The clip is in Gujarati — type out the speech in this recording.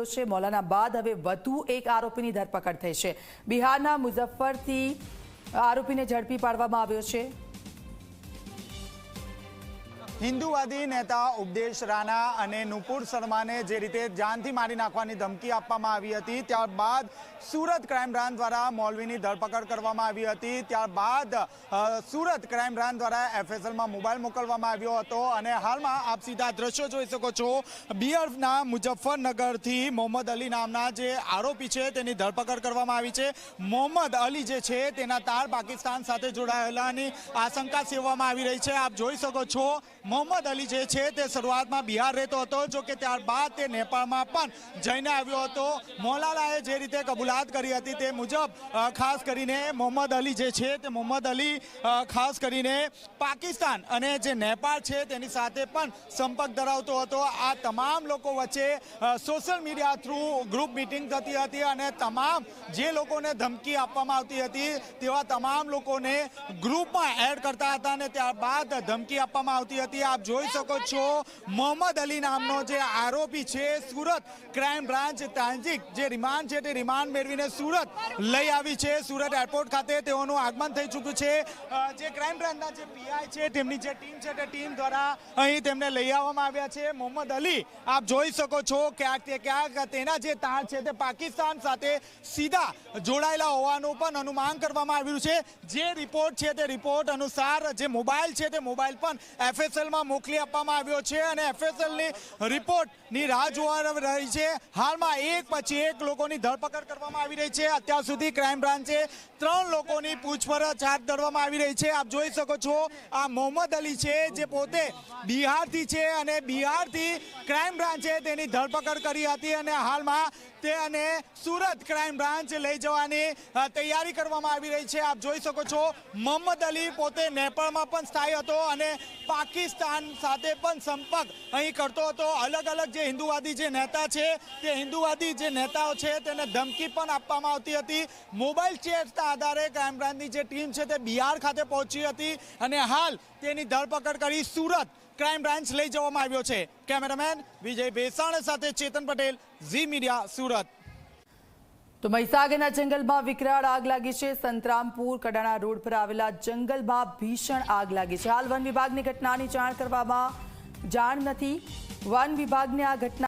આવ્યો છે। મૌલાના બાદ હવે વધુ એક આરોપીની ધરપકડ થઈ છે। બિહારના મુઝફ્ફરથી આરોપીને ઝડપી પાડવામાં આવ્યો છે। હિન્દુવાદી નેતા ઉપદેશ રાણા અને નુપુર શર્માને જે રીતે જાનથી મારી નાખવાની ધમકી આપવામાં આવી હતી, ત્યારબાદ સુરત ક્રાઇમ બ્રાન્ચ દ્વારા મૌલવીની ધરપકડ કરવામાં આવી હતી। ત્યારબાદ સુરત ક્રાઇમ બ્રાન્ચ દ્વારા એફએસએલમાં મોબાઈલ મોકલવામાં આવ્યો હતો અને હાલમાં આપ સીધા દ્રશ્યો જોઈ શકો છો। બિહારના મુઝફ્ફરનગરથી મોહમ્મદ અલી નામના જે આરોપી છે તેની ધરપકડ કરવામાં આવી છે। મોહમ્મદ અલી જે છે તેના તાર પાકિસ્તાન સાથે જોડાયેલાની આશંકા સેવવામાં આવી રહી છે। આપ જોઈ શકો છો મોહમ્મદ અલી જે છે તે શરૂઆતમાં બિહાર રહેતો હતો, જો કે ત્યારબાદ તે નેપાળમાં પણ જઈને આવ્યો હતો। મૌલાનાએ જે રીતે કબૂલાત કરી હતી તે મુજબ ખાસ કરીને મોહમ્મદ અલી જે છે તે મોહમ્મદ અલી ખાસ કરીને પાકિસ્તાન અને જે નેપાળ છે તેની સાથે પણ સંપર્ક ધરાવતો હતો। આ તમામ લોકો વચ્ચે social media through group meeting થતી હતી અને તમામ જે લોકોને ધમકી આપવામાં આવતી હતી તેવા તમામ લોકોને ગ્રુપમાં એડ કરતા હતા અને ત્યારબાદ ધમકી આપવામાં આવતી હતી। આપ જોઈ શકો છો મોહમ્મદ અલી નામનો જે આરોપી છે, સુરત ક્રાઇમ બ્રાન્ચ ટ્રાન્ઝિટ જે રિમાન્ડ છે તે રિમાન્ડ મેળવીને સુરત લઈ આવી છે। સુરત એરપોર્ટ ખાતે તેઓનું આગમન થઈ ચૂક્યું છે। જે ક્રાઇમ બ્રાન્ચના જે પીઆઈ છે તેમની જે ટીમ છે તે ટીમ દ્વારા અહીં તેમને લઈ આવવામાં આવ્યા છે। મોહમ્મદ અલી આપ જોઈ શકો છો ક્યાંક તેના જે તાર છે તે પાકિસ્તાન સાથે સીધા જોડાયેલા હોવાનું પણ અનુમાન કરવામાં આવ્યું છે। જે રિપોર્ટ છે તે રિપોર્ટ અનુસાર જે મોબાઈલ છે તે મોબાઈલ પણ એફએસએલમાં મોકલી આપવામાં આવ્યો છે અને એફએસએલની રિપોર્ટની રાહ જોવા રહી છે। હાલમાં એક પછી એક લોકોની ધરપકડ કરવામાં આવી રહી છે। અત્યાર સુધી ક્રાઇમ બ્રાન્ચે 3 લોકોની પૂછપરછ હાથ ધરવામાં આવી રહી છે। આપ જોઈ શકો છો આ મોહમ્મદ અલી છે જે પોતે બિહારથી છે અને બિહારથી ક્રાઇમ બ્રાન્ચે તેની ધરપકડ કરી હતી અને હાલમાં તેને સુરત ક્રાઇમ બ્રાન્ચ લઈ જવાની તૈયારી કરવામાં આવી રહી છે। આપ જોઈ શકો છો મોહમ્મદ અલી પોતે નેપાળમાં પણ સ્થાયી હતો અને પાકિસ્તાન સાથે પણ સંપર્ક અહીં કરતો હતો। અલગ અલગ જે હિન્દુવાદી જે નેતા છે તે હિન્દુવાદી જે નેતાઓ છે તેને ધમકી પણ આપવામાં આવતી હતી। મોબાઈલ ચેટના આધારે ક્રાઇમ બ્રાન્ચની જે ટીમ છે તે બિહાર ખાતે પહોંચી હતી અને હાલ તેની ધરપકડ કરી સુરત ક્રાઇમ બ્રાન્ચ લઈ જવામાં આવ્યો છે। કેમેરામેન વિજય ભેસાણ સાથે ચેતન પટેલ, ઝી મીડિયા, સુરત। તો મહીસાગરના જંગલમાં વિકરાળ આગ લાગી છે। સંતરામપુર કડાણા રોડ પર આવેલા જંગલમાં ભીષણ આગ લાગી છે। હાલ વન વિભાગની ઘટનાની જાણ કરવામાં જાણ નથી। વન વિભાગને આ ઘટના